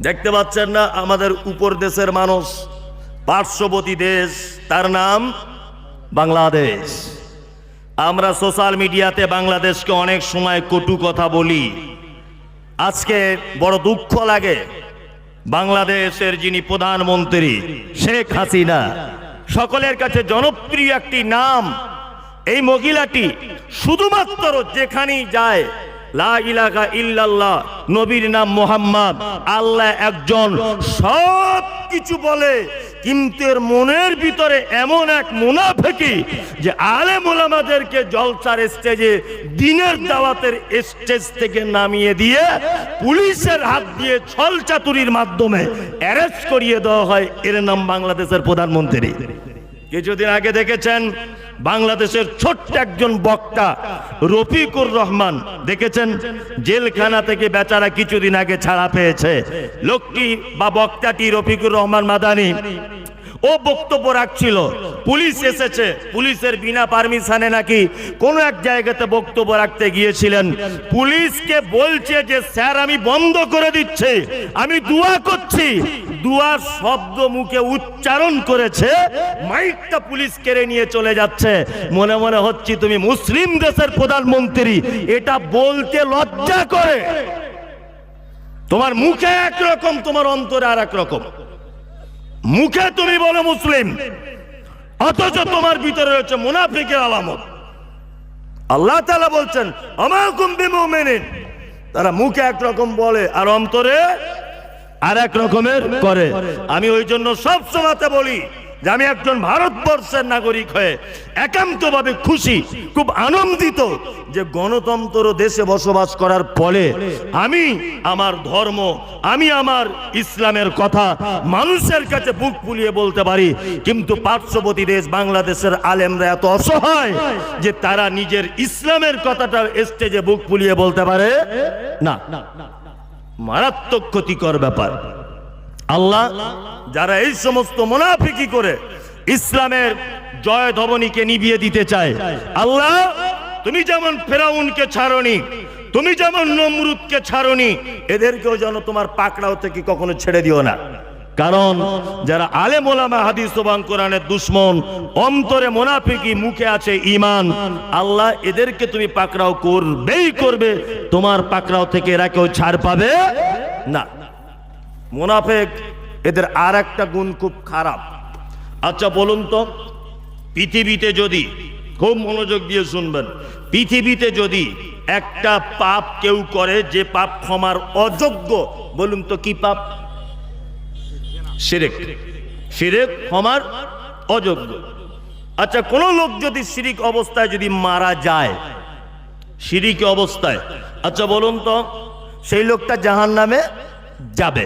দেখতে পাচ্ছেন না আমাদের উপর দেশের মানুষ, পার্শ্ববর্তী দেশ, তার নাম বাংলাদেশ। আমরা সোশ্যাল মিডিয়াতে বাংলাদেশকে অনেক সময় কটু কথা বলি। আজকে বড় দুঃখ লাগে, বাংলাদেশের যিনি প্রধানমন্ত্রী শেখ হাসিনা, সকলের কাছে জনপ্রিয় একটি নাম। এই মহিলাটি শুধুমাত্র যেখানেই যায় লা ইলাহা ইল্লাল্লাহ, নবীর নাম মুহাম্মদ, আল্লাহ একজন, সব কিছু বলে। কিন্তু এর মনের ভিতরে এমন এক মুনাফিকি যে আলেম ওলামাদেরকে জলসার স্টেজে, দিনের দাওয়াতের স্টেজ থেকে নামিয়ে দিয়ে পুলিশের হাত দিয়ে ছল চাতুরির মাধ্যমে অ্যারেস্ট করিয়ে দেওয়া হয়। এর নাম বাংলাদেশের প্রধানমন্ত্রী। কিছুদিন আগে দেখেছেন বাংলাদেশের ছোট্ট একজন বক্তা রফিকুর রহমান, দেখেছেন জেলখানা থেকে বেচারা কিছুদিন আগে ছাড়া পেয়েছে। লোকটি বা বক্তাটি রফিকুর রহমান মাদানী, ও বক্তব্য রাখছিল, পুলিশ এসেছে, পুলিশের বিনা পারমিশনে নাকি কোন এক জায়গাতে বক্তব্য রাখতে গিয়েছিলেন। পুলিশকে বলছে যে স্যার আমি বন্ধ করে দিচ্ছি, আমি দোয়া করছি। দুয়ার শব্দ মুখে উচ্চারণ করেছে, মাইকটা পুলিশ কেড়ে নিয়ে চলে যাচ্ছে। মনে মনে হচ্ছে তুমি মুসলিম দেশের প্রধানমন্ত্রী, এটা বলতে লজ্জা করে। তোমার মুখে একরকম, তোমার অন্তরে আর এক রকম। মুখে তুমি বলো মুসলিম, অথচ তোমার ভিতরে রয়েছে মুনাফিকের আলামত। আল্লাহ তাআলা বলছেন আমা কুম বিমুমিনিন, তারা মুখে একরকম বলে আর অন্তরে আর এক রকমের করে। আমি ওই জন্য সব সময়তে বলি যে আমি একজন ভারতবর্ষের নাগরিক হয়ে একান্তভাবে খুশি, খুব আনন্দিত যে গণতন্ত্র দেশে বসবাস করার ফলে আমি আমার ধর্ম, আমি আমার ইসলামের কথা মানুষের কাছে বুক ফুলিয়ে বলতে পারি। কিন্তু পার্শ্ববর্তী দেশ বাংলাদেশের আলেমরা এত অসহায় যে তারা নিজের ইসলামের কথাটা স্টেজে বুক ফুলিয়ে বলতে পারে না। মারাত্মক ক্ষতিকর ব্যাপার। আল্লাহ যারা এই সমস্ত মুনাফিকি করে ইসলামের জয় ধবনীকে নিভিয়ে দিতে চায়, আল্লাহ তুমি যেমন ফেরাউনকে ছাড়নি, তুমি যেমন নমরুদকে ছাড়নি, এদেরকেও যেন তোমার পাকড়াও থেকে কখনো ছেড়ে দিও না। কারণ যারা আলেম ওলামা, হাদিস ও কোরআনের দুশমন, অন্তরে মুনাফিকি, মুখে আছে ঈমান, আল্লাহ এদেরকে তুমি পাকড়াও করবেই করবে। তোমার পাকড়াও থেকে এরা কেউ ছাড় পাবে না। মুনাফিক এদের আর একটা গুণ খুব খারাপ। আচ্ছা বলুন তো, পৃথিবীতে যদি, খুব মনোযোগ দিয়ে শুনবেন, পৃথিবীতে যদি একটা পাপ কেউ করে যে পাপ ক্ষমার অযোগ্য, বলুন তো কি পাপ? শিরক। শিরক ক্ষমার অযোগ্য। আচ্ছা কোন লোক যদি শিরিক অবস্থায় যদি মারা যায়, শিরিক অবস্থায়, আচ্ছা বলুন তো সেই লোকটা জাহান্নামে যাবে।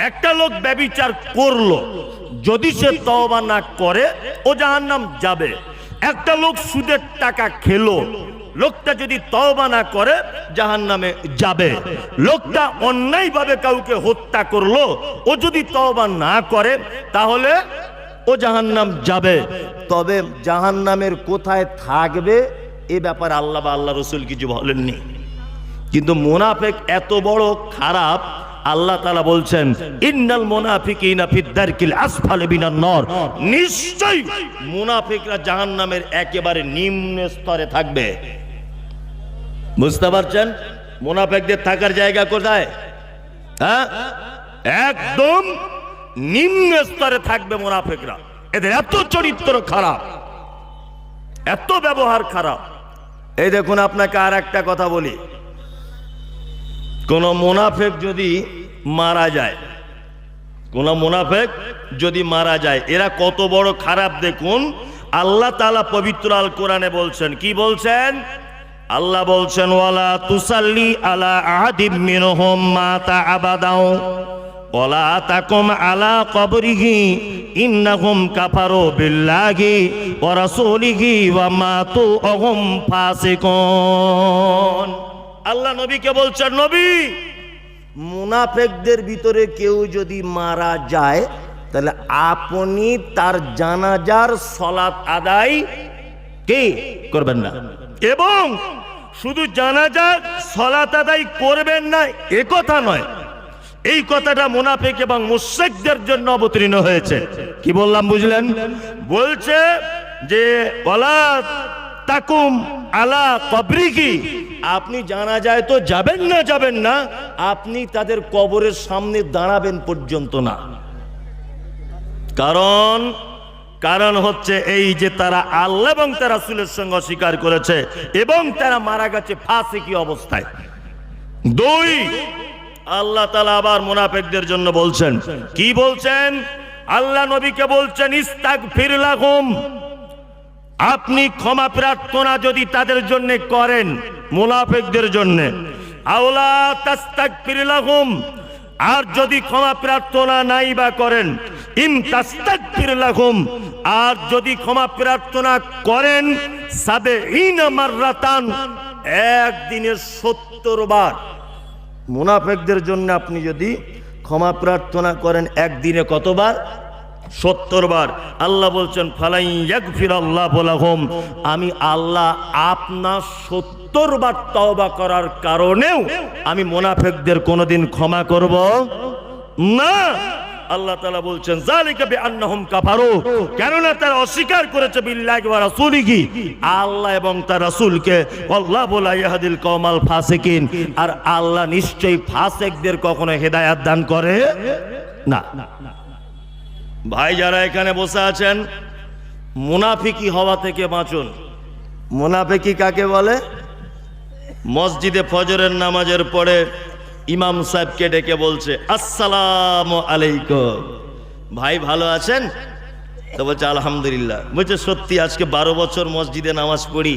একটা লোক ব্যভিচার করলো, যদি সে তওবা না করে ও জাহান্নাম যাবে। একটা লোক সুদের টাকা খেলো, লোকটা যদি তওবা না করে জাহান্নামে যাবে। লোকটা অন্যায়ভাবে কাউকে হত্যা করলো, ও যদি তওবা না করে তাহলে ও জাহান্নাম যাবে। তবে জাহান্নামের কোথায় থাকবে এ ব্যাপারে আল্লাহ বা আল্লাহ রাসূল কিছু বলেননি। কিন্তু মুনাফিক এত বড় খারাপ, আল্লাহ তাআলা বলছেন ইন্নাল মুনাফিকিনা ফিদ দারকিল আসফালি মিনান নার, নিশ্চয়ই মুনাফিকরা জাহান্নামের একেবারে নিম্ন স্তরে থাকবে। বুঝতে পারছেন মুনাফিকদের থাকার জায়গা কোথায়? হ্যাঁ, একদম নিম্ন স্তরে থাকবে মুনাফিকরা। এদের এত চরিত্র খারাপ, এত ব্যবহার খারাপ। এই দেখুন আপনাকে আর একটা কথা বলি, কোন মুনাফিক যদি মারা যায়, কোন মুনাফিক যদি মারা যায়, এরা কত বড় খারাপ দেখুন। আল্লাহ তাআলা পবিত্র আল কোরআনে বলছেন, কি বলছেন? আল্লাহ বলছেন ওয়ালা তুসাল্লি আলা আহাদিম মিনহুম মাতা আবাদাও ওয়ালা তাকুম আলা কবরিহি ইন্নাহুম কাফারু বিল্লাহি ওয়া রাসূলিহি ওয়া মাতু ওহুম ফাসিকুন। আল্লাহ নবীকে বলছেন, নবী মুনাফিকদের ভিতরে কেউ যদি মারা যায় তাহলে আপনি তার জানাজার সালাত আদায় কি করবেন না, এবং শুধু জানাজার সালাত আদায় করবেন না এ কথা নয়, এই কথাটা মুনাফিক এবং মুশরিকদের জন্য অবতীর্ণ হয়েছে। কি বললাম বুঝলেন? বলছে যে ওয়ালা তাকুম আলা কবরিহি, আপনি জানা যায় তো যাবেন না, আপনি তাদের কবরের সামনে দাঁড়াবেন পর্যন্ত না। কারণ হচ্ছে এই যে তারা আল্লাহ এবং তার রাসূলের সঙ্গে অস্বীকার করেছে এবং তারা মারা গেছে ফাসিকি অবস্থায়। দুই, আল্লাহ তাআলা আবার মুনাফিকদের জন্য বলছেন, কি বলছেন? আল্লাহ নবীকে বলছেন ইস্তাগফির লাহুম, আপনি ক্ষমা প্রার্থনা যদি তাদের জন্য করেন, মুনাফিকদের জন্য, আওলা তাস্তাগফির লাহুম, আর যদি ক্ষমা প্রার্থনা নাই বা করেন, ইন তাস্তাগফির লাহুম, আর যদি ক্ষমা প্রার্থনা করেন, সাবঈনা মাররাতান, একদিনে 70 বার। মুনাফিকদের জন্য আপনি যদি ক্ষমা প্রার্থনা করেন একদিনে কতবার? 70 বার। আল্লাহ বলছেন ফালাই ইয়াগফিরাল্লাহু লাহুম, আমি আল্লাহ আপনার 70 বার তওবা করার কারণেও আমি মুনাফিকদের কোনোদিন ক্ষমা করব না। আল্লাহ তাআলা বলছেন যালিকা বিআন্নাহুম কাফারু, কেননা তারা অস্বীকার করেছে বিল্লাহি ওয়া রাসূলিহি, আল্লাহ এবং তার রাসূলকে, আল্লাহু লা ইয়াহদিল কওমাল ফাসিকিন, আর আল্লাহ নিশ্চয়ই ফাসিকদের কখনো হেদায়েত দান করে না। ভাই যারা এখানে বসে আছেন, মুনাফিকি হওয়া থেকে বাঁচুন। মুনাফিকি কাকে বলে? মসজিদে ফজরের নামাজের পরে ইমাম সাহেবকে ডেকে বলছে আসসালামু আলাইকুম, ভাই ভালো আছেন? তো বলছে আলহামদুলিল্লাহ। বলছে সত্যি আজকে 12 বছর মসজিদে নামাজ পড়ি,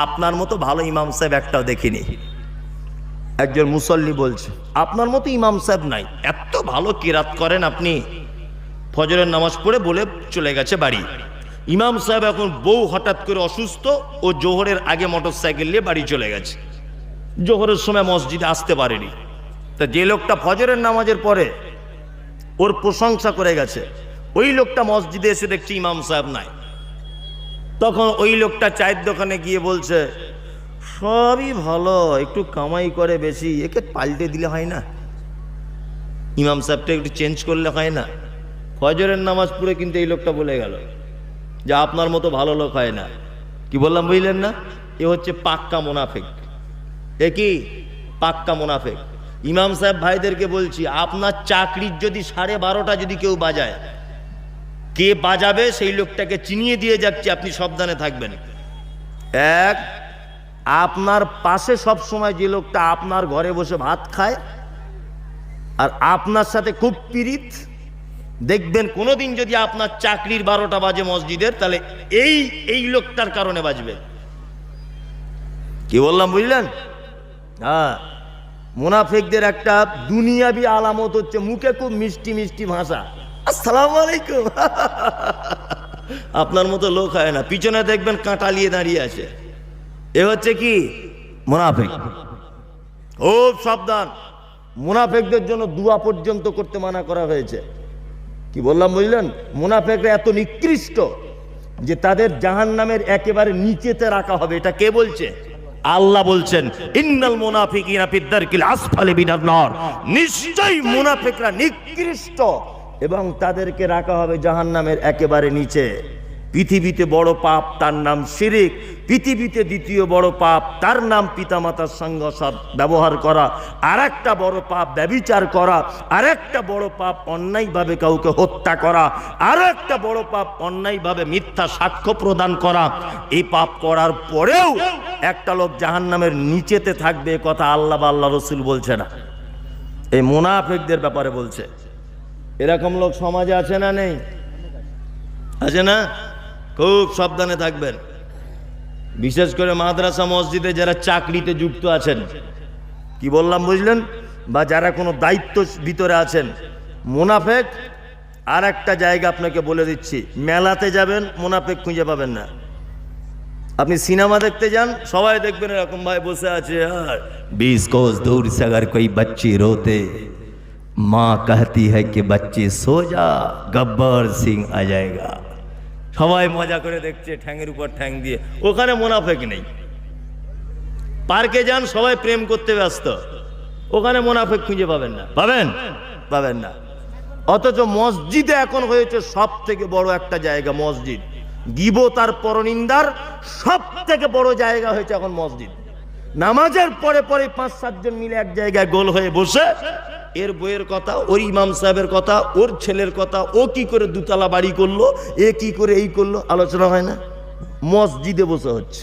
আপনার মতো ভালো ইমাম সাহেব একটাও দেখিনি। একজন মুসল্লি বলছে আপনার মতো ইমাম সাহেব নাই, এত ভালো কিরাত করেন আপনি। ফজরের নামাজ পড়ে বলে চলে গেছে বাড়ি। ইমাম সাহেব এখন বউ হঠাৎ করে অসুস্থ, ও জোহরের আগে মোটরসাইকেল নিয়ে বাড়ি চলে গেছে, জোহরের সময় মসজিদে আসতে পারেনি। তা যে লোকটা ফজরের নামাজের পরে ওর প্রশংসা করে গেছে, ওই লোকটা মসজিদে এসে দেখছে ইমাম সাহেব নাই। তখন ওই লোকটা চায়ের দোকানে গিয়ে বলছে সবই ভালো, একটু কামাই করে বেশি, একে পাল্টে দিলে হয় না? ইমাম সাহেবটা একটু চেঞ্জ করলে হয় না? ফজরের নামাজ পড়ে কিন্তু এই লোকটা বলে গেল যে আপনার মতো ভালো লোক হয় না। কি বললাম বুঝলেন না? এ হচ্ছে পাক্কা মুনাফিক। এ কি পাক্কা মুনাফিক। ইমাম সাহেব ভাইদেরকে বলছি, আপনার চাকরির যদি 12:30 যদি কেউ বাজায়, কে বাজাবে সেই লোকটাকে চিনিয়ে দিয়ে যাচ্ছে, আপনি সাবধানে থাকবেন। এক, আপনার পাশে সব সময় যে লোকটা আপনার ঘরে বসে ভাত খায় আর আপনার সাথে খুব পীড়িত, দেখবেন কোনোদিন যদি আপনার চাকরির 12টা বাজে মসজিদের, তাহলে এই লোকটার কারণে বাজবে। কি বললাম বুঝলেন? হ্যাঁ, মুনাফিকদের একটা দুনিয়াবি আলামত হচ্ছে মুখে খুব মিষ্টি মিষ্টি ভাষা, আসসালামু আলাইকুম। আপনার মতো লোক হয় না, পিছনে দেখবেন কাঁটা নিয়ে দাঁড়িয়ে আছে। এ হচ্ছে কি মুনাফিক। ও সাবধান, মুনাফিকদের জন্য দোয়া পর্যন্ত করতে মানা করা হয়েছে। কি বললাম বুঝলেন? মুনাফিকরা এত নিকৃষ্ট যে তাদের জাহান্নামের একেবারে নিচেতে রাখা হবে। এটা কে বলছে? আল্লাহ বলছেন ইন্নাল মুনাফিকিনা ফিদ দারকিল আসফালি মিনান নার, নিশ্চয়ই মুনাফিকরা নিকৃষ্ট এবং তাদেরকে রাখা হবে জাহান্নামের একেবারে নিচে। পৃথিবীতে বড় পাপ তার নাম শিরক, পৃথিবীতে দ্বিতীয় বড় পাপ তার নাম পিতামাতার সঙ্গে সৎ ব্যবহার করা, আর একটা বড় পাপ ব্যভিচার করা, আর একটা বড় পাপ অন্যায়ভাবে কাউকে হত্যা করা, আর একটা বড় পাপ অন্যায়ভাবে মিথ্যা সাক্ষ্য প্রদান করা। এই পাপ করার পরেও একটা লোক জাহান্নামের নিচেতে থাকবে, কথা আল্লাহ বা আল্লাহ রসুল বলছে না, এই মুনাফিকদের ব্যাপারে বলছে। এরকম লোক সমাজে আছে না নেই? আছে না? খুব সাবধানে থাকবেন। বিশেষ করে মাদ্রাসা মসজিদে যারা চাকরিতে যুক্ত আছেন, কি বললাম বুঝলেন, বা যারা কোনো দায়িত্ব ভিতরে আছেন, মুনাফিক আর একটা জায়গা আপনাকে বলে দিচ্ছি, মেলাতে যাবেন মুনাফিক খুঁজে পাবেন না। আপনি সিনেমা দেখতে যান, সবাই দেখবেন এরকম ভাই বসে আছে, আর 20 कोस दूर से अगर कोई बच्ची रोते माँ कहती है कि बच्ची सो जा, गब्बर सिंह आ जाएगा। সবাই মজা করে দেখছে, ঠ্যাঙের উপর ঠ্যাং দিয়ে। ওখানে মুনাফিক নেই। পার্কে যান, সবাই প্রেম করতে ব্যস্ত, ওখানে মুনাফিক খুঁজে পাবেন না, পাবেন না। অথচ মসজিদে এখন হয়েছে সব থেকে বড় একটা জায়গা, মসজিদ। গীবত আর পরনিন্দার সব থেকে বড় জায়গা হয়েছে এখন মসজিদ। নামাজের পরে পরে 5-7 জন মিলে এক জায়গায় গোল হয়ে বসে এর বইয়ের কথা, ওর ইমাম সাহেবের কথা, ওর ছেলের কথা, ও কি করে 2 তলা বাড়ি করলো, এ কি করে এই করলো, আলোচনা হয় না? মসজিদে বসে হচ্ছে।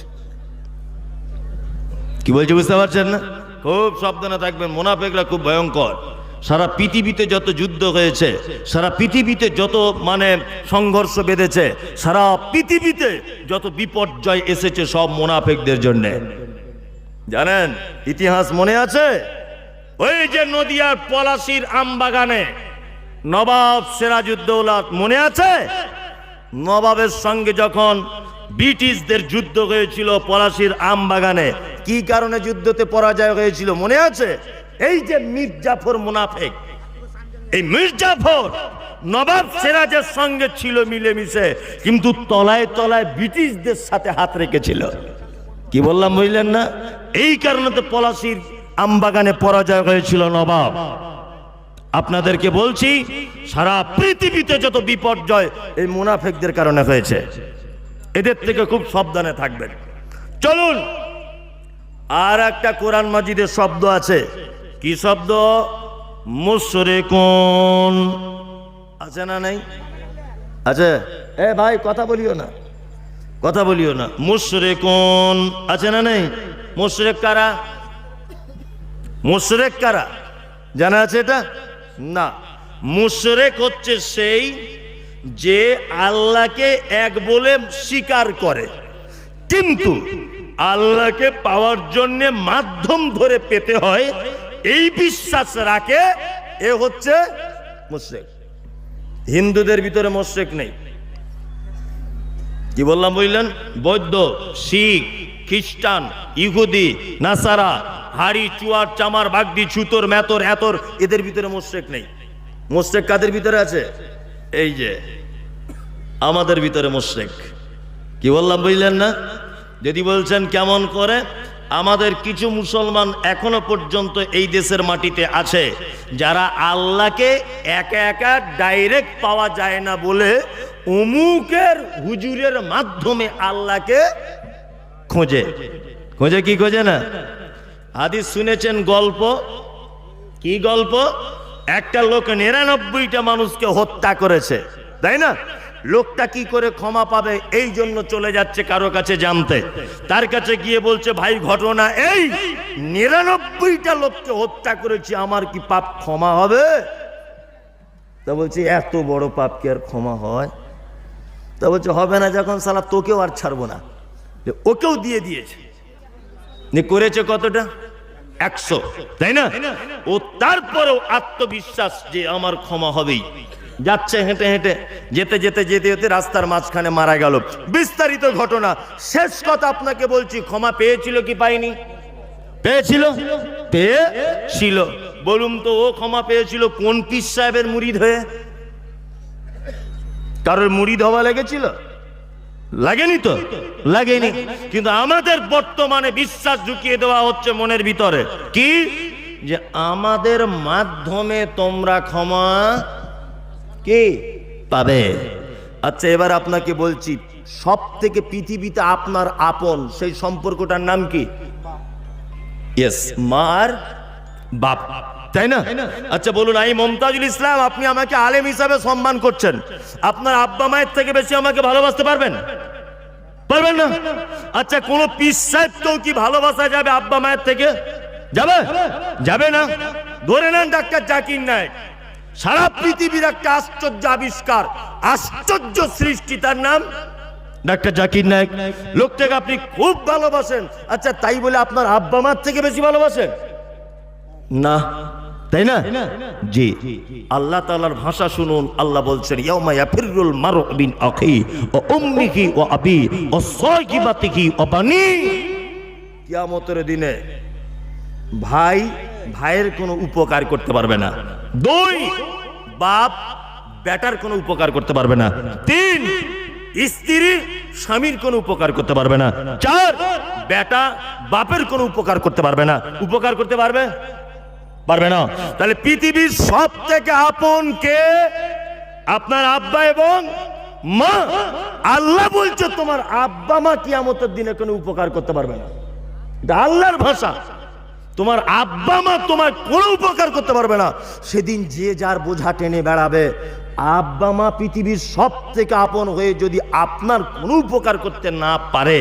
কি বলছে বুঝতে পারছেন না? খুব সাবধানে থাকবেন, মুনাফিকরা খুব ভয়ঙ্কর। সারা পৃথিবীতে যত যুদ্ধ হয়েছে, সারা পৃথিবীতে যত সংঘর্ষ বেঁধেছে, সারা পৃথিবীতে যত বিপর্যয় এসেছে সব মুনাফিকদের জন্য। জানেন ইতিহাস মনে আছে? ওই যে নদিয়ার পলাশীর আমবাগানে নবাব সিরাজউদ্দৌলা মনে আছে? নবাবের সঙ্গে যখন ব্রিটিশদের যুদ্ধ হয়েছিল পলাশীর আমবাগানে, কি কারণে যুদ্ধতে পরাজয় হয়েছিল মনে আছে? এই যে মীর জাফর মুনাফিক, এই মীর জাফর নবাব সিরাজের সঙ্গে ছিল মিলেমিশে, কিন্তু তলায় তলায় ব্রিটিশদের সাথে হাত রেখেছিল। কি বললাম বুঝলেন না? এই কারণে তো পলাশীর আমবাগানে পরাজয় হয়েছিল নবাব। আপনাদেরকে বলছি সারা পৃথিবীতে যত বিপর্যয় এই মুনাফিকদের কারণে হয়েছে, এদের থেকে খুব সাবধানে থাকবেন। চলুন, আর একটা কোরআন মাজিদের শব্দ আছে। কি শব্দ? মুশরিকুন। আছে না নাই? আছে? এ ভাই কথা বলিও না, কথা বলিও না। মুশরিকুন আছে না নাই? মুশরিক কারা? মুশরিক কারা জানা আছে এটা? না। মুশরিক হচ্ছে সেই যে আল্লাহকে এক বলে স্বীকার করে, কিন্তু আল্লাহকে পাওয়ার জন্য মাধ্যম ধরে পেতে হয় এই বিশ্বাস রাখে, এ হচ্ছে মুশরিক। হিন্দুদের ভিতরে মুশরিক নেই। কি বললাম বুঝলেন? বৌদ্ধ, শিখ, খ্রিস্টান, ইহুদি, নাসারা, হাড়ি, চুয়ার, চামার, বাগদি, ছুতর, মেতর, এতর, এদের ভিতরে মুশরিক নেই। মুশরিক কাদের ভিতরে আছে? এই যে আমাদের ভিতরে মুশরিক। কি বললাম বুঝলেন না? যদি বলছেন কেমন করে, আমাদের কিছু মুসলমান এখনো পর্যন্ত এই দেশের মাটিতে আছে যারা আল্লাহকে একা একা ডাইরেক্ট পাওয়া যায় না বলে অমুকের হুজুরের মাধ্যমে আল্লাহকে খোঁজে। খোঁজে কি খোঁজে না? হাদিস শুনেছেন গল্প? কি গল্প? একটা লোক 99টা মানুষকে হত্যা করেছে, তাই না? লোকটা কি করে ক্ষমা পাবে এই জন্য চলে যাচ্ছে কারো কাছে জানতে। তার কাছে গিয়ে বলছে, ভাই ঘটনা এই, 99টা লোককে হত্যা করেছি, আমার কি পাপ ক্ষমা হবে? তা বলছে এত বড় পাপ কি আর ক্ষমা হয়? তা বলছে হবে না যখন, সালা তোকেও আর ছাড়বো না। ওকেও দিয়ে দিয়েছে। করেছে কতটা? 100, তাই না? ও তারপরেও আত্মবিশ্বাস যে আমার ক্ষমা হবেই। যাচ্ছে হেঁটে হেঁটে, যেতে যেতে যেতে যেতে রাস্তার মাঝখানে মারা গেল। বিস্তারিত ঘটনা। শেষ কথা আপনাকে বলছি, ক্ষমা পেয়েছিল কি পাইনি? পেয়েছিল, পেয়েছিল। বলুন তো, ও ক্ষমা পেয়েছিল কোন পীর সাহেবের মুরিদ হয়ে? কারোর মুরিদ হওয়া লেগেছিল? লাগেনি তো, লাগেনি। কিন্তু আমাদের বর্তমানে বিশ্বাস ঢুকিয়ে দেওয়া হচ্ছে মনের ভিতরে, কি যে আমাদের মাধ্যমে তোমরা ক্ষমা কি পাবে। আচ্ছা, এবার আপনাকে বলছি, সব থেকে পৃথিবীতে আপনার আপন সেই সম্পর্কটার নাম কি? ইয়েস, মার বাপ, তাই না? আচ্ছা বলুন, আমি মমতাজুল ইসলাম, আপনি আমাকে আলেম হিসাবে সম্মান করছেন, আপনার আব্বা মায়ের থেকে বেশি আমাকে ভালোবাসতে পারবেন? পারবেন না। আচ্ছা, কোন পীর সাহেবকেও কি ভালোবাসা যাবে আব্বা মায়ের থেকে? যাবে? যাবে না। ধরে নেন ডাক্তার জাকির নায়েক, সারা পৃথিবীর একটা আশ্চর্য আবিষ্কার, আশ্চর্য সৃষ্টি, তার নাম ডাক্তার জাকির নায়েক। লোকটাকে আপনি খুব ভালোবাসেন। আচ্ছা, তাই বলে আপনার আব্বা মার থেকে বেশি ভালোবাসেন? না, তাই না? জি। আল্লাহ তাআলার ভাষা শুনুন। আল্লাহ বলছেন, ইয়াউমা ইয়াফিরুল মারউ মিন আখি ওয়া উম্মিহি ওয়া আবি ওয়া সাহিবাতিহি ওয়া বানি। কিয়ামতের দিনে ভাই ভাইয়ের কোনো উপকার করতে পারবে না। 2, বাপ বেটার কোনো উপকার করতে পারবে না। 3, স্ত্রী স্বামীর কোনো উপকার করতে পারবে না। 4, বেটা বাপের কোনো উপকার করতে পারবে না। উপকার করতে পারবে? পারবে না। তাহলে পৃথিবীর সব থেকে আপন কে? আপনার আব্বা এবং মা। আল্লাহ বলছে তোমার আব্বা মা কিয়ামতের দিনে কোনো উপকার করতে পারবে না। এটা আল্লাহর ভাষা। তোমার আব্বা মা তোমার কোনো উপকার করতে পারবে না। সেদিন যে যার বোঝা টেনে বেড়াবে। আব্বা মা পৃথিবীর সব থেকে আপন হয়ে যদি আপনার কোনো উপকার করতে না পারে,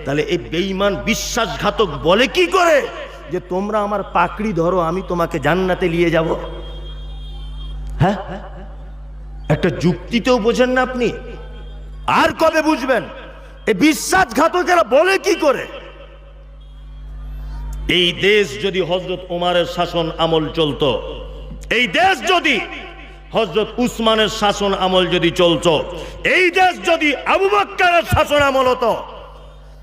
তাহলে এই বেঈমান বিশ্বাসঘাতক বলে কি করে যে তোমরা আমার পাকড়ি ধরো, আমি তোমাকে জান্নাতে নিয়ে যাব? হ্যাঁ, একটা যুক্তিতেও বোঝেন না আপনি, আর কবে বুঝবেন? এই বিশ্বাসঘাতকেরা বলে কি করে? এই দেশ যদি হযরত ওমরের শাসন আমল চলতো, এই দেশ যদি হযরত উসমানের শাসন আমল যদি চলতো, এই দেশ যদি আবু বকরের শাসন আমল হতো,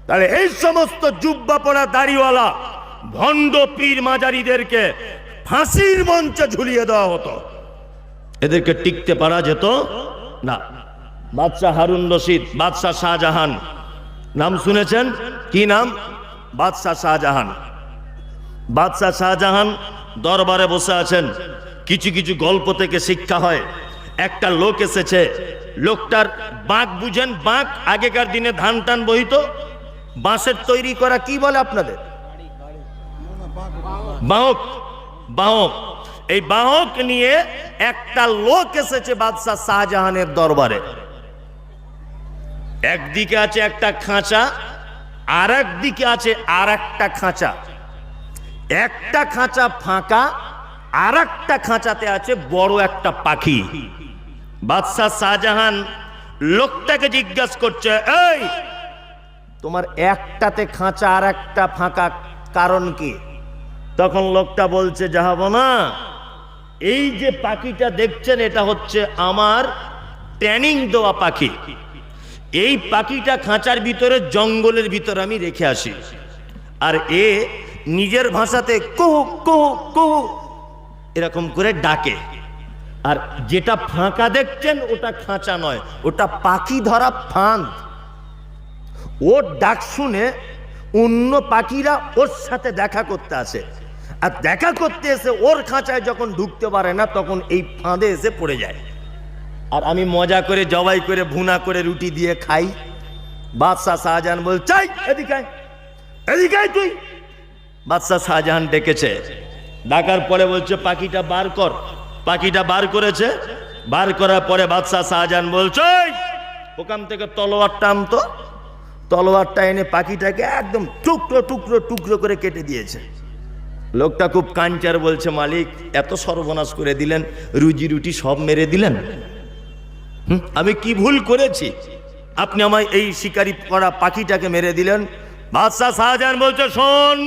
তাহলে এই সমস্ত জুব্বা পরা দাড়িওয়ালা ভণ্ড পীর মাজারিদেরকে ফাঁসির মঞ্চে ঝুলিয়ে দেওয়া হতো। এদেরকে টিকতে পারা যেত না। বাদশাহ হারুন রশিদ, বাদশাহ শাহজাহান, নাম শুনেছেন? কি নাম? বাদশাহ শাহজাহান। বাদশাহ শাহজাহান দরবারে বসে আছেন। কিছু কিছু গল্প থেকে শিক্ষা হয়। একটা লোক এসেছে, লোকটার বাঁক বুঝেন? বাঁক, আগেকার দিনে ধান টান বহিত, বাঁশের তৈরি করা, কি বলে আপনাদের? বাহক। বাহক। এই বাহক নিয়ে একটা লোক এসেছে বাদশাহ শাহজাহানের দরবারে। একদিকে আছে একটা খাঁচা, আর একদিকে আছে আর একটা খাঁচা। একটা খাঁচা ফাঁকা, আর একটা খাঁচাতে আছে বড় একটা পাখি। বাদশাহ শাহজাহান লোকটাকে জিজ্ঞাসা করছে, এই তোমার একটাতে খাঁচা আর একটা ফাঁকা, কারণ কি? তখন লোকটা বলছে, জাহাপনা, এই যে পাখিটা দেখছেন এটা হচ্ছে আমার ট্রেনিং দেওয়া পাখি। এই পাখিটা খাঁচার ভিতরে জঙ্গলের ভিতরে আমি রেখে আসি, আর এ নিজের ভাষাতে কুহু কুহু কুহু এরকম করে ডাকে। আর যেটা ফাঁকা দেখছেন ওটা খাঁচা নয়, ওটা পাখি ধরা ফাঁদ। ওর ডাক শুনে অন্য পাখিরা ওর সাথে দেখা করতে আসে, আর দেখা করতে এসে ওর খাঁচায় যখন ঢুকতে পারে না, তখন এই ফাঁদে এসে পড়ে যায়। আর আমি মজা করে জবাই করে ভুনা করে রুটি দিয়ে খাই। বাদশাহ শাহজাহান বল, চাই এদিকে আয়, এদিকে আয় তুই। বাদশাহ শাহজাহান ডেকেছে, ডাকার পরে বলছে পাখিটা বার কর। পাখিটা বার করেছে। বার করার পরে বাদশাহ শাহজাহান বলছে, ওখান থেকে তলোয়ারটা আনতো। তলোয়ারটা এনে পাখিটাকে একদম টুকরো টুকরো টুকরো করে কেটে দিয়েছে। লোকটা খুব কাঞ্চার, বলছে, মালিক এত সর্বনাশ করে দিলেন, রুজি রুটি সব মেরে দিলেন। আমি কি ভুল করেছি? আপনি আমায় এই শিকারি করা পাখিটাকে মেরে দিলেন। বাদশাহ শাহজাহান বলছে, শোন,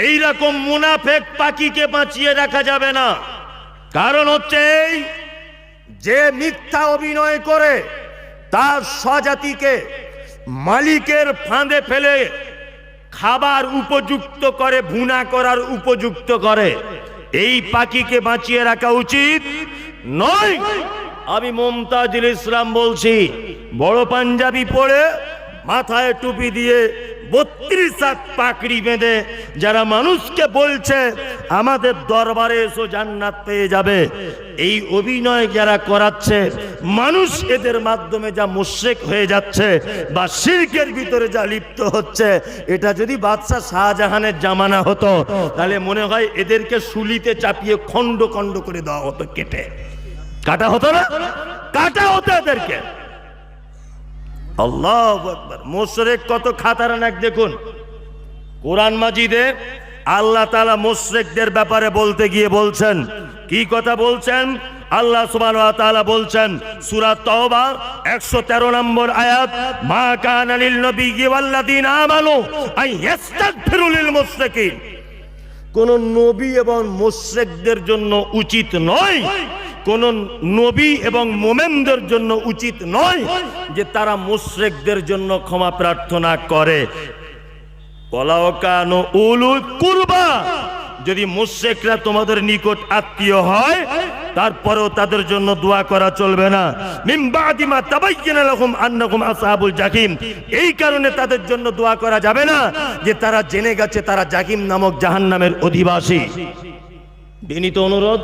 এইরকম মুনাফেক পাখিকে বাঁচিয়ে রাখা যাবে না। কারণ হচ্ছে এই, যে মিথ্যা অভিনয় করে তার স্বজাতিকে মালিকের ফাঁদে ফেলে খাবার উপযুক্ত করে, ভুনা করার উপযুক্ত করে, এই পাখিকে বাঁচিয়ে রাখা উচিত নয়। আমি মুমতাজুল ইসলাম বলছি, বড় পাঞ্জাবি পরে, মাথায় টুপি দিয়ে, 32 হাত পাকড়ি বেঁধে যারা মানুষকে বলছে আমাদের দরবারে এসো জান্নাত পেয়ে যাবে, এই অভিনয় যারা করাচ্ছে, মানুষ এদের মাধ্যমে যা মুশরিক হয়ে যাচ্ছে বা শিরকের ভিতরে যা লিপ্ত হচ্ছে, এটা যদি বাদশাহ শাহজাহানের জামানা হতো, তাহলে মনে হয় এদেরকে শুলিতে চাপিয়ে খণ্ড খণ্ড করে দেওয়া হতো, কেটে কাটা হতো না? কাটা হতো এদেরকে। আল্লাহু আকবার। মুশরিক কত খাতারনাক দেখুন। কোরআন মাজিদে আল্লাহ তাআলা মুশরিকদের ব্যাপারে বলতে গিয়ে বলছেন, কি কথা বলছেন? আল্লাহ সুবহানাহু ওয়া তাআলা বলছেন সূরা তাওবা 113 নম্বর আয়াত, মা কানা লিল নবিয়্যি ওয়াল্লাযিনা আমানু আন ইস্তাগফিরু লিল মুশরিকিন। কোন নবী এবং মুশরিকদের জন্য উচিত নয়, কোন নবী এবং মোমেনদের জন্য উচিত নয় যে তারা মুশরিকদের জন্য ক্ষমা প্রার্থনা করে। ওয়ালাউ কানু উলুল কুরবা, যদি মুশরিকরা তোমাদের নিকট আত্মীয় হয় তারপরেও তাদের জন্য দোয়া করা চলবে না। মিন বাদি মা তাবায়্যানা লাহুম আন্নাহুম আসহাবুল জাহিম, এই কারণে তাদের জন্য দোয়া করা যাবে না যে তারা জেনে গেছে তারা জাহিম নামক জাহান্নামের অধিবাসী। বিনীত অনুরোধ।